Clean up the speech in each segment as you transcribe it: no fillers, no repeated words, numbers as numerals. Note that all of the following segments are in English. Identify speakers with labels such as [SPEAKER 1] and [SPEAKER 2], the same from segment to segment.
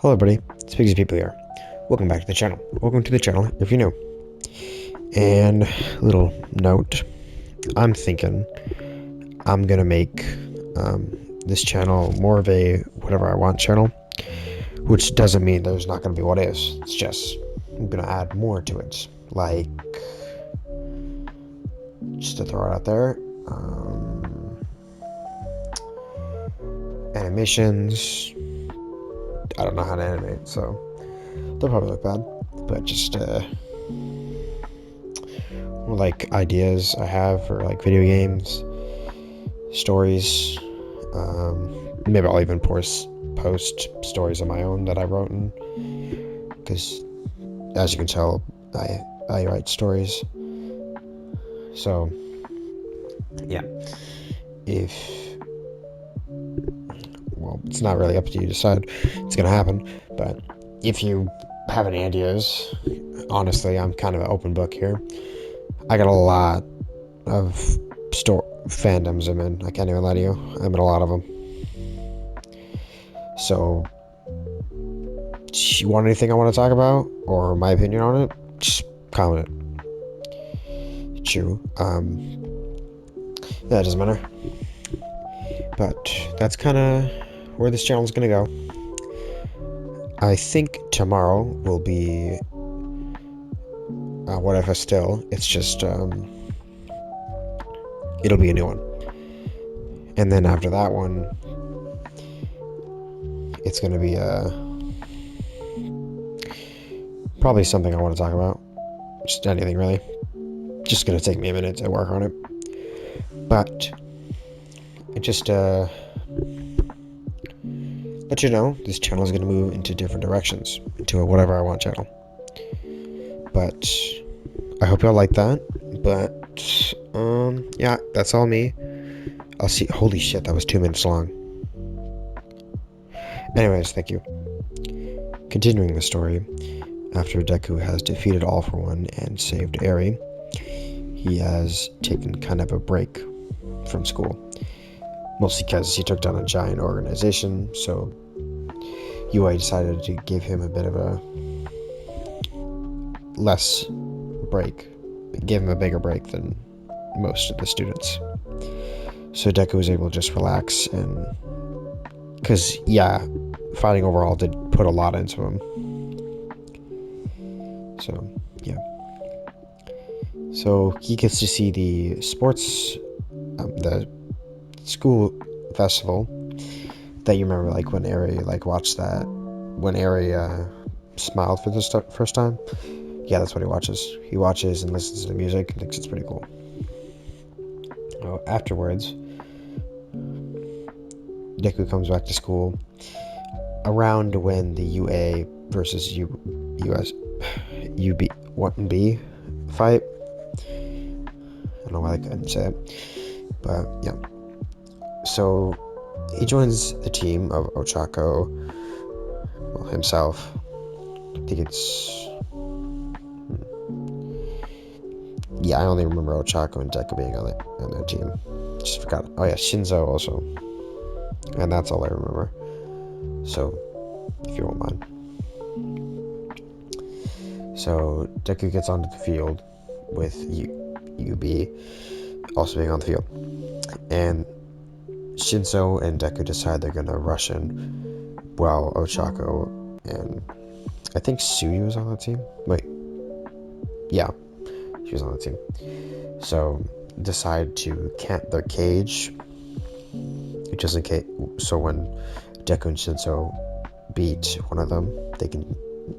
[SPEAKER 1] Hello everybody, it's Pigsy People here. Welcome back to the channel. Welcome to the channel if you're new. And little note, I'm thinking I'm gonna make this channel more of a whatever I want channel, which doesn't mean there's not gonna be what is. It's just I'm gonna add more to it, like just to throw it out there, animations. I don't know how to animate, so they'll probably look bad, but just like ideas I have for like video games, stories. Maybe I'll even post stories of my own that I wrote in, because as you can tell, I write stories. So yeah, if well, it's not really up to you to decide. It's gonna happen, but if you have any ideas, honestly, I'm kind of an open book here. I got a lot of fandoms I'm in. I can't even lie to you. I'm in a lot of them. So, you want anything I want to talk about, or my opinion on it? Just comment it. True. Yeah, it doesn't matter. But that's kind of where this channel is gonna go. I think tomorrow will be what if I still. It's just it'll be a new one, and then after that one, it's gonna be probably something I want to talk about. Just anything really. Just gonna take me a minute to work on it. But it just let you know this channel is gonna move into different directions, into a whatever I want channel. But I hope y'all like that. But yeah, that's all me. I'll see. Holy shit, that was 2 minutes long. Anyways, thank you. Continuing the story, after Deku has defeated All For One and saved Eri, he has taken kind of a break from school. Mostly because he took down a giant organization, so UA decided to give him a bit of a less break. Give him a bigger break than most of the students. So Deku was able to just relax, and because yeah, fighting overall did put a lot into him. So yeah, so he gets to see the sports, the school festival that you remember, like when Eri watched that, when Eri smiled for the first time. Yeah, that's what he watches. He watches and listens to the music and thinks it's pretty cool. Afterwards, Deku comes back to school around when the UA versus US UB 1B fight. I don't know why I couldn't say it, but yeah. So he joins the team of Ochako, well, himself. I think it's yeah, I only remember Ochako and Deku being on their team. Just forgot. Oh yeah, Shinzo also. And that's all I remember. So, if you won't mind. So, Deku gets onto the field with UB also being on the field. And Shinzo and Deku decide they're gonna rush in while Ochako and I think Suyu was on the team. Wait. Yeah, she was on the team. So, decide to camp their cage, just in case, so when Deku and Shinzo beat one of them, they can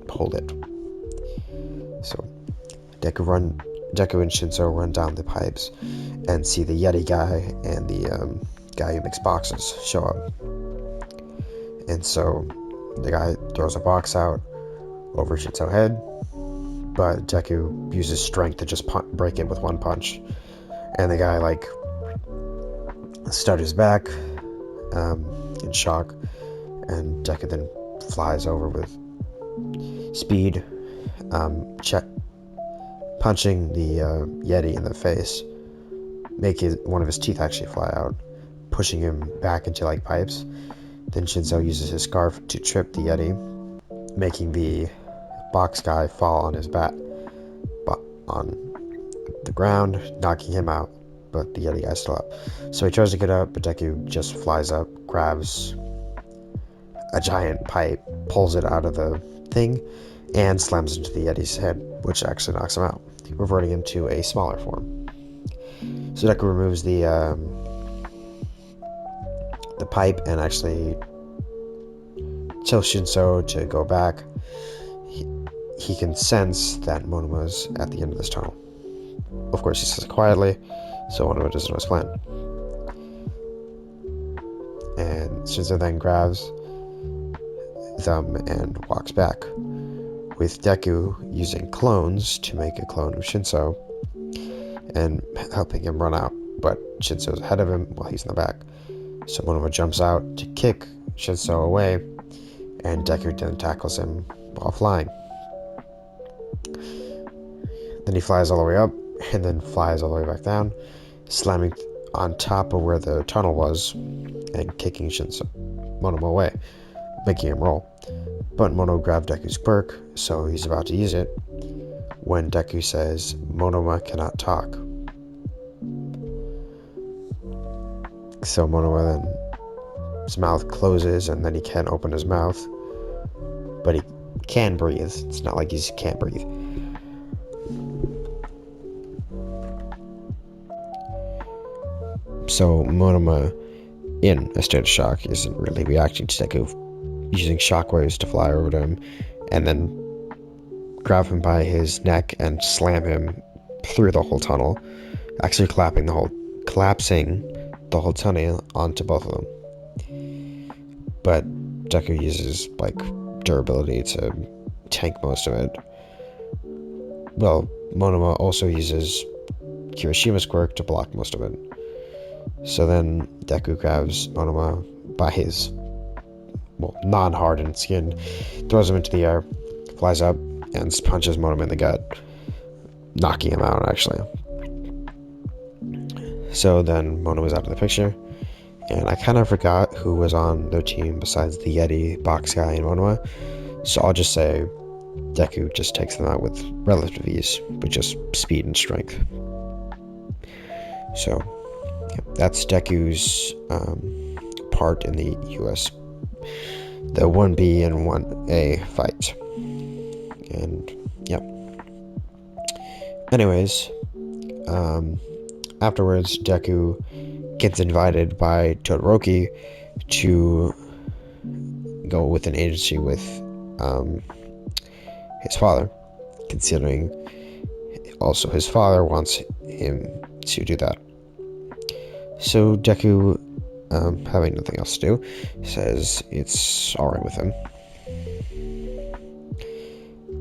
[SPEAKER 1] hold it. So Deku and Shinzo run down the pipes and see the Yeti guy and the guy who makes boxes show up. And so the guy throws a box out over Shinzo's head, but Deku uses strength to just break it with one punch. And the guy stutters back in shock, and Deku then flies over with speed, punching the Yeti in the face, making one of his teeth actually fly out, pushing him back into pipes. Then Shinzo uses his scarf to trip the Yeti, making the box guy fall on his bat, but on the ground, knocking him out. But the Yeti guy's still up. So he tries to get up, but Deku just flies up, grabs a giant pipe, pulls it out of the thing, and slams into the Yeti's head, which actually knocks him out, reverting him to a smaller form. So Deku removes the pipe and actually tells Shinso to go back. He can sense that Monoma's at the end of this tunnel. Of course, he says it quietly, so Monoma doesn't know his plan. And Shinso then grabs them and walks back, with Deku using clones to make a clone of Shinso and helping him run out, but Shinso's ahead of him while he's in the back. So Monoma jumps out to kick Shinso away, and Deku then tackles him while flying. Then he flies all the way up, and then flies all the way back down, slamming on top of where the tunnel was, and kicking Monoma away, making him roll. But Mono grabbed Deku's quirk, so he's about to use it, when Deku says, "Monoma cannot talk." So Monoma then, his mouth closes, and then he can't open his mouth, but he can breathe. It's not like he can't breathe. So Monoma, in a state of shock, isn't really reacting to Deku using shockwaves to fly over to him, and then grab him by his neck and slam him through the whole tunnel, actually collapsing the whole tunnel onto both of them. But Deku uses durability to tank most of it. Well, Monoma also uses Kirishima's quirk to block most of it. So then Deku grabs Monoma by his non-hardened skin, throws him into the air, flies up, and punches Monoma in the gut, knocking him out, actually. So then Monoma's out of the picture, and I kind of forgot who was on their team besides the Yeti, Box Guy, and Monoma, so I'll just say Deku just takes them out with relative ease, with just speed and strength. So, yeah, that's Deku's part in the the 1B and 1A fight. And, yeah. Anyways, afterwards, Deku gets invited by Todoroki to go with an agency with his father, considering also his father wants him to do that. So Deku, having nothing else to do, says it's alright with him.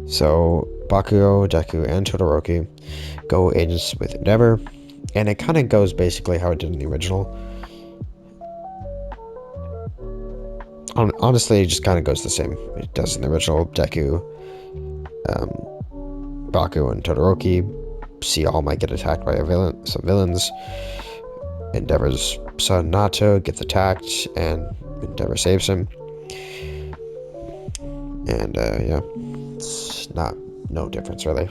[SPEAKER 1] So Bakugo, Deku, and Todoroki go agents with Endeavor, and it kind of goes basically how it did in the original. Honestly, it just kind of goes the same it does in the original. Deku, Baku, and Todoroki see All Might get attacked by some villains. Endeavor's son Nato gets attacked, and Endeavor saves him. And yeah, it's no difference really.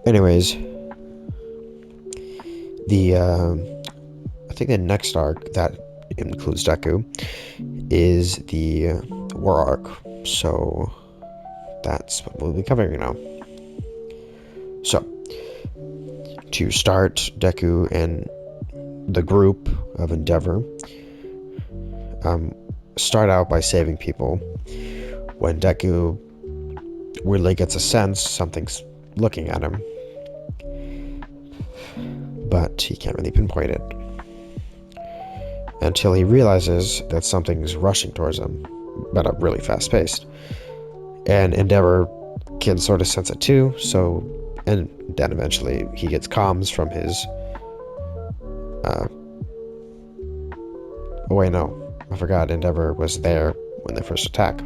[SPEAKER 1] Anyways, I think the next arc that includes Deku is the war arc. So that's what we'll be covering now. So, to start, Deku and the group of Endeavor start out by saving people when Deku weirdly gets a sense something's looking at him, but he can't really pinpoint it until he realizes that something's rushing towards him, but at really fast pace. And Endeavor can sort of sense it too, and then eventually he gets comms from his I forgot Endeavor was there when they first attack.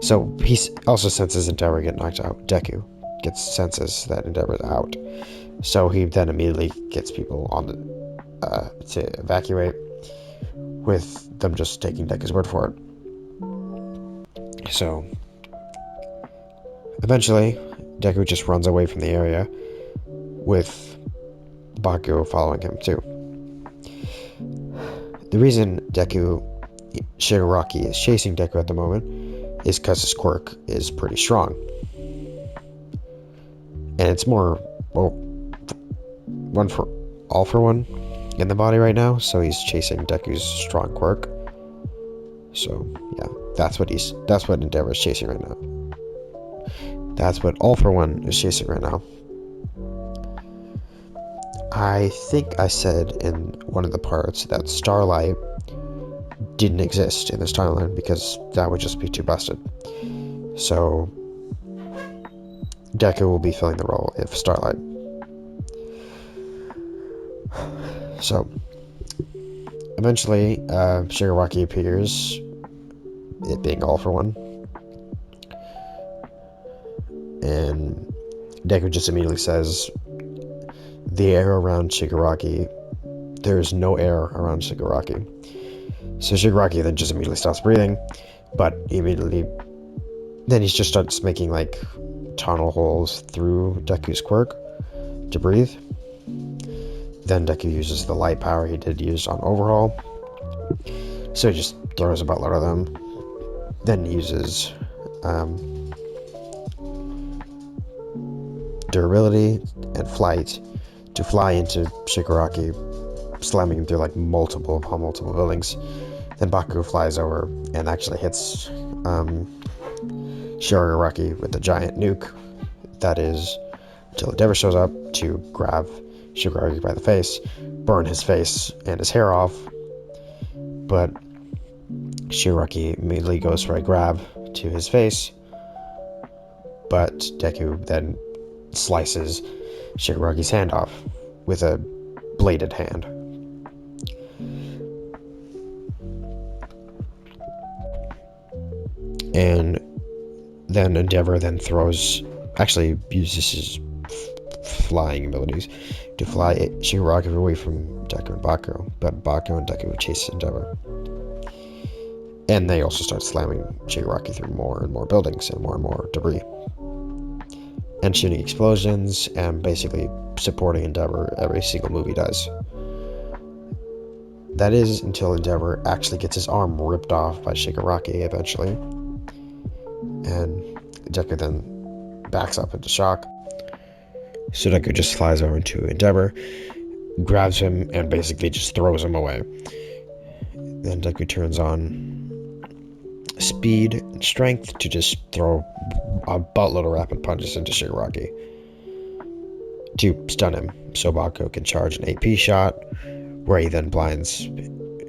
[SPEAKER 1] So he also senses Endeavor get knocked out. Deku senses that Endeavor's out. So he then immediately gets people on to evacuate, with them just taking Deku's word for it. So eventually, Deku just runs away from the area with Bakugo following him too. The reason Shigaraki is chasing Deku at the moment is because his quirk is pretty strong. And it's more, well, all for one in the body right now, so he's chasing Deku's strong quirk. So yeah, that's what Endeavor is chasing right now. That's what All for One is chasing right now. I think I said in one of the parts that Starlight didn't exist in this timeline because that would just be too busted. So Deku will be filling the role of Starlight. So eventually, Shigaraki appears, it being All for One, and Deku just immediately says, "The air around Shigaraki, there's no air around Shigaraki." So Shigaraki then just immediately stops breathing, but then he just starts making like tunnel holes through Deku's quirk to breathe. Then Deku uses the light power he did use on Overhaul, so he just throws a buttload of them. Then he uses durability and flight to fly into Shigaraki, slamming him through like multiple buildings. Then Bakugo flies over and actually hits Shigaraki with a giant nuke. That is until Endeavor shows up to grab Shigaraki by the face, burn his face and his hair off. But Shigaraki immediately goes for a grab to his face, but Deku then slices Shigaraki's hand off with a bladed hand. And then Endeavor actually uses his flying abilities to fly Shigaraki away from Deku and Bakugo, but Bakugo and Deku chase Endeavor. And they also start slamming Shigaraki through more and more buildings and more debris. And shooting explosions and basically supporting Endeavor every single move he does. That is until Endeavor actually gets his arm ripped off by Shigaraki eventually. And Deku then backs up into shock. So Deku just flies over to Endeavor, grabs him, and basically just throws him away. Then Deku turns on speed and strength to just throw a buttload of rapid punches into Shigaraki to stun him, so Bakugo can charge an AP shot, where he then blinds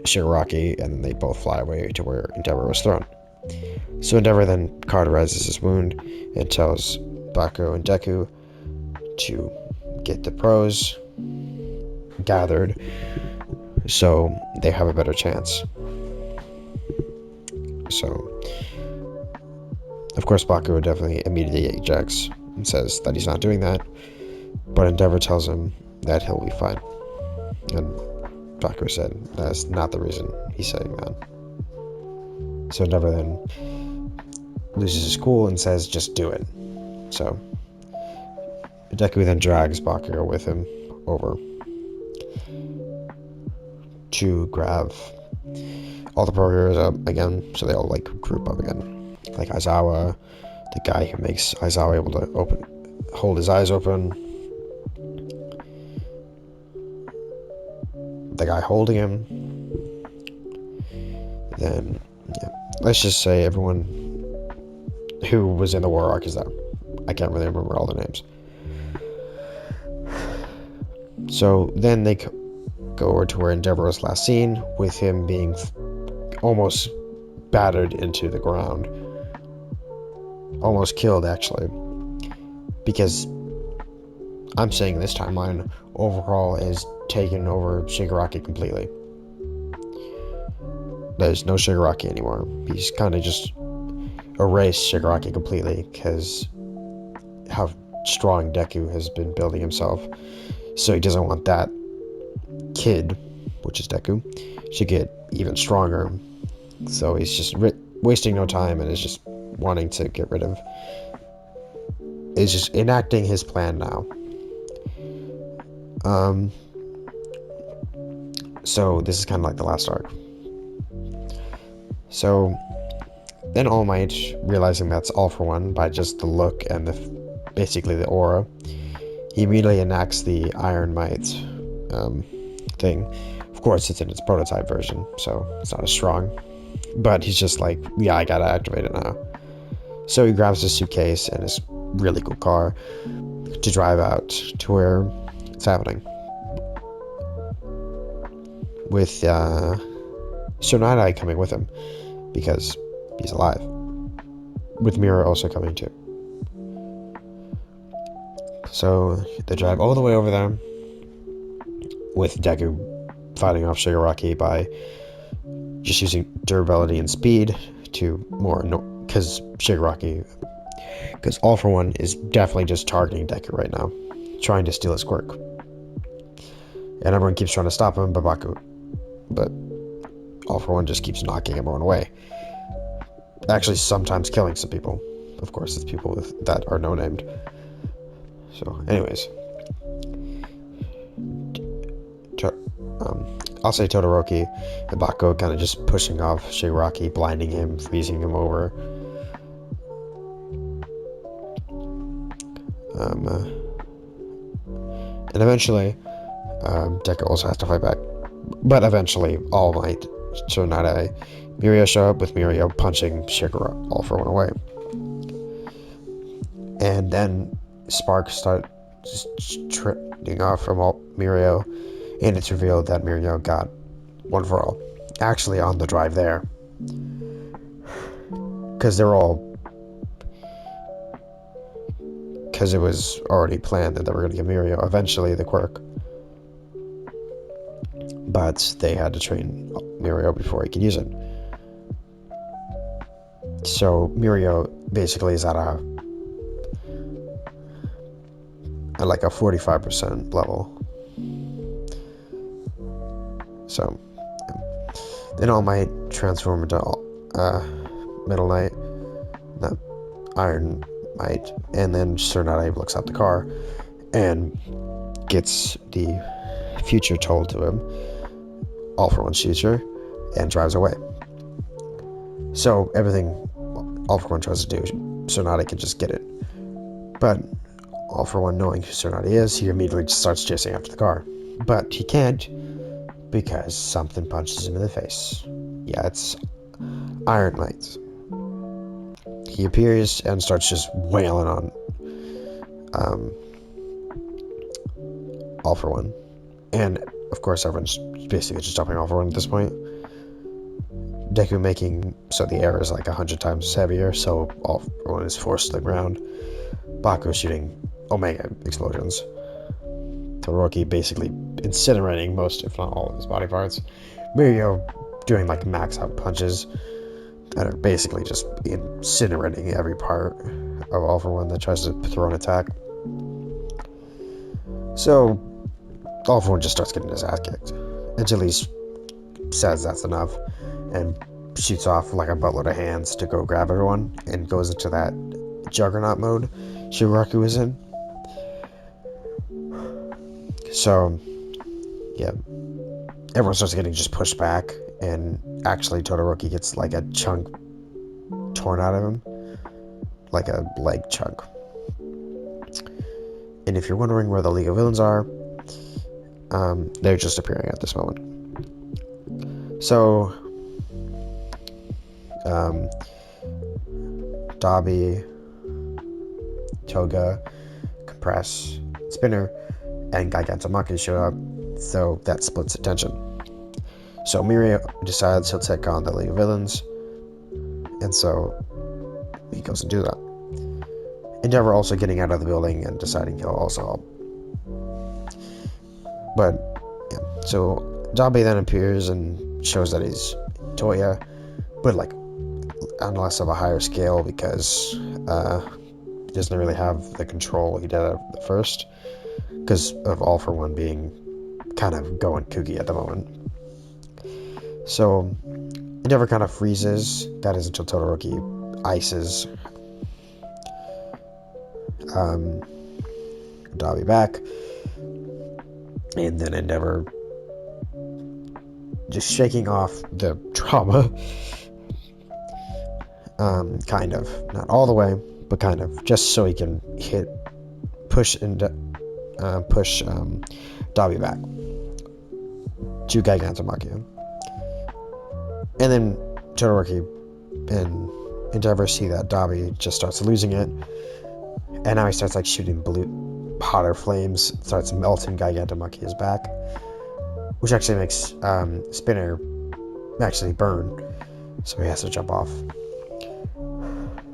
[SPEAKER 1] Shigaraki, and they both fly away to where Endeavor was thrown. So Endeavor then cauterizes his wound and tells Bakugo and Deku to get the pros gathered so they have a better chance. So, of course, Bakugo definitely immediately ejects and says that he's not doing that, but Endeavor tells him that he'll be fine. And Bakugo said that's not the reason he's saying that. So Endeavor then loses his cool and says, just do it. So Deku then drags Bakugo with him over to grab all the pro heroes up again, so they all like group up again. Like Aizawa, the guy who makes Aizawa able to hold his eyes open, the guy holding him. Then, yeah, let's just say everyone who was in the war arc is there. I can't really remember all the names. So then they go over to where Endeavor was last seen, with him being almost battered into the ground. Almost killed, actually. Because I'm saying this timeline, Overhaul is taken over Shigaraki completely. There's no Shigaraki anymore. He's kind of just erased Shigaraki completely because how strong Deku has been building himself. So he doesn't want that kid, which is Deku, to get even stronger. So he's just wasting no time and is just wanting to get rid of, is just enacting his plan now. So this is kind of like the last arc. So then All Might, realizing that's All For One by just the look and basically the aura, he immediately enacts the Iron Might thing. Of course, it's in its prototype version, so it's not as strong. But he's just like, yeah, I gotta activate it now. So he grabs his suitcase and his really cool car to drive out to where it's happening. With Sonai coming with him because he's alive. With Mira also coming too. So they drive all the way over there with Deku fighting off Shigaraki by just using durability and speed to more because All For One is definitely just targeting Deku right now, trying to steal his quirk. And everyone keeps trying to stop him, but All For One just keeps knocking everyone away. Actually, sometimes killing some people. Of course, it's people that are no-named. So, anyways. I'll say Todoroki and Bakugo kind of just pushing off Shigaraki, blinding him, freezing him over. And eventually, Deku also has to fight back. But eventually, All Might, Tsunade, Mirio show up with Mirio punching All For One away. And then sparks start just trending off from Mirio, and it's revealed that Mirio got One For All. Actually on the drive there. Because it was already planned that they were going to give Mirio eventually the quirk. But they had to train Mirio before he could use it. So Mirio basically is at like a 45% level. So then All Might transform into Middle Knight, the Iron Might, and then Tsunade looks out the car and gets the future told to him, All For One's future, and drives away. So everything All For One tries to do, Tsunade can just get it. But All For One, knowing who Tsunade is, he immediately just starts chasing after the car. But he can't, because something punches him in the face. Yeah, it's Iron Might. He appears and starts just wailing on All For One. And, of course, everyone's basically just jumping All For One at this point. Deku making so the air is like 100 times heavier, so All For One is forced to the ground. Bakugo shooting Omega explosions. Todoroki basically incinerating most, if not all, of his body parts. Mirio doing like max out punches that are basically just incinerating every part of All For One that tries to throw an attack. So All For One just starts getting his ass kicked until he says that's enough and shoots off like a buttload of hands to go grab everyone and goes into that juggernaut mode Shigaraki was in. So yeah, everyone starts getting just pushed back, and actually Todoroki gets like a chunk torn out of him, like a leg chunk. And if you're wondering where the League of Villains are, they're just appearing at this moment. So Dabi, Toga, Compress, Spinner, and Gigantomaki show up, so that splits attention. So Mirio decides he'll take on the League of Villains, and so he goes and do that. Endeavor also getting out of the building and deciding he'll also help. But yeah, so Dabi then appears and shows that he's Toya, but like on less of a higher scale because he doesn't really have the control he did at the first, because of All For One being kind of going kooky at the moment. So Endeavor kind of freezes. That is until Todoroki ices Dabi back, and then Endeavor, just shaking off the trauma, kind of, not all the way, but kind of, just so he can push Dabi back to Gigantomachia. And then Todoroki and Endeavor see that Dabi just starts losing it, and now he starts like shooting hotter flames, starts melting Gigantomachia's back, which actually makes Spinner actually burn, so he has to jump off.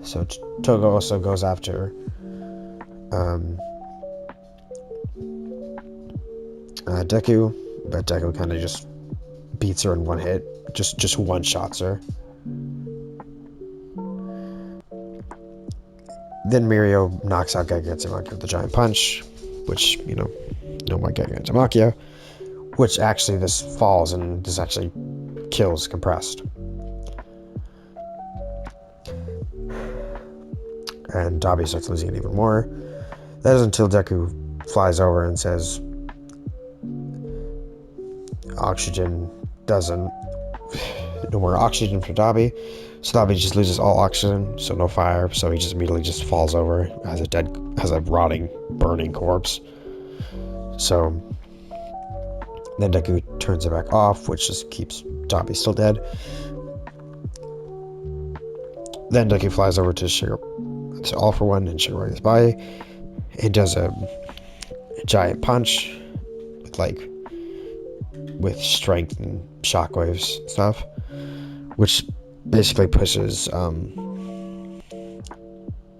[SPEAKER 1] So Togo also goes after Deku, but Deku kind of just beats her in one hit, just one shots her. Then Mirio knocks out Gigantomachia with the giant punch, which, no more Gigantomachia, which actually this falls and this actually kills Compressed. And Dabi starts losing it even more. That is until Deku flies over and says, no more oxygen for Dabi. So Dabi just loses all oxygen, so no fire, so he just immediately just falls over as a rotting, burning corpse. So then Deku turns it back off, which just keeps Dabi still dead. Then Deku flies over to All For One and Shigaragi's body and does a giant punch with strength and shockwaves and stuff, which basically pushes All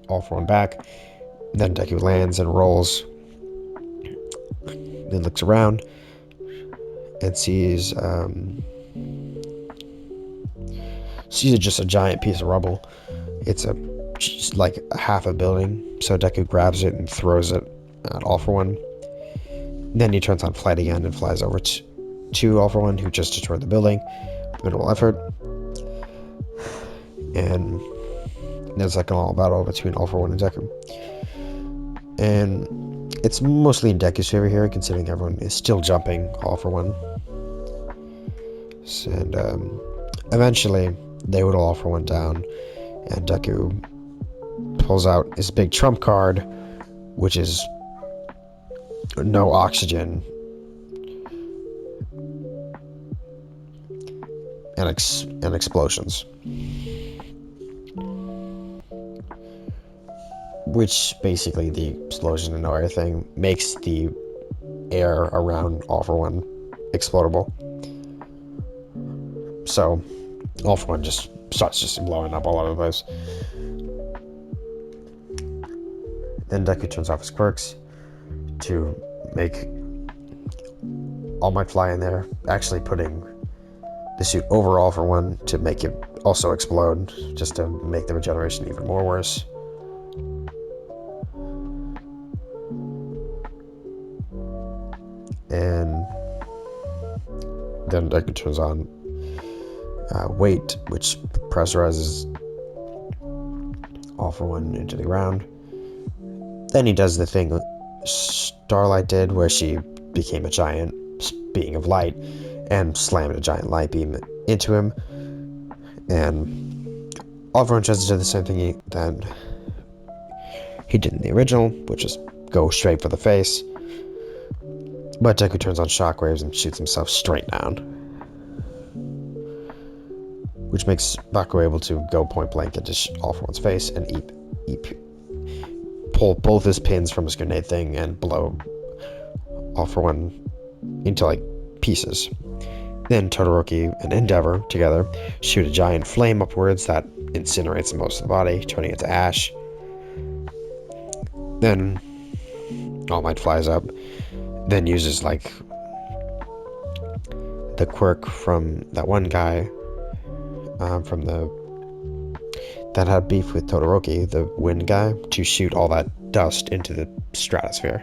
[SPEAKER 1] For One back. Then Deku lands and rolls, then looks around and sees just a giant piece of rubble. It's just like half a building, so Deku grabs it and throws it at All For One. Then he turns on flight again and flies over to All For One, who just destroyed the building. Minimal effort. And there's like an all battle between All For One and Deku. And it's mostly in Deku's favor here, considering everyone is still jumping All For One. And eventually they whittle All For One down, and Deku pulls out his big trump card, which is no oxygen and explosions, which basically the explosion and no air thing makes the air around All For One explodable. So All For One just starts blowing up all over the place. Then Deku turns off his quirks to make All Might Fly in there, actually putting the suit over All For One to make it also explode, just to make the regeneration even more worse. And then Deku turns on weight, which pressurizes All For One into the ground. Then he does the thing Starlight did, where she became a giant being of light and slammed a giant light beam into him. And All For One tries to do the same thing that he did in the original, which is go straight for the face. But Deku turns on shockwaves and shoots himself straight down, which makes Baku able to go point blank into All For One's face and pull both his pins from his grenade thing and blow All For One into pieces. Then Todoroki and Endeavor together shoot a giant flame upwards that incinerates most of the body, turning it to ash. Then All Might flies up, then uses the quirk from that one guy that had beef with Todoroki, the wind guy, to shoot all that dust into the stratosphere.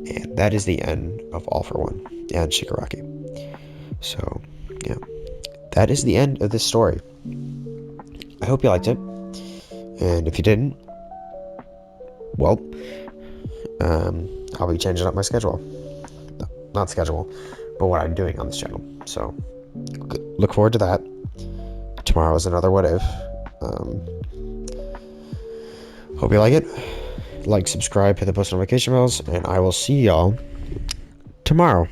[SPEAKER 1] And that is the end of All For One and Shigaraki. So, yeah. That is the end of this story. I hope you liked it. And if you didn't, well, I'll be changing up my schedule. Not schedule, but what I'm doing on this channel. So look forward to that. Tomorrow is another What If. Hope you like it. Like, subscribe, hit the post notification bells, and I will see y'all tomorrow.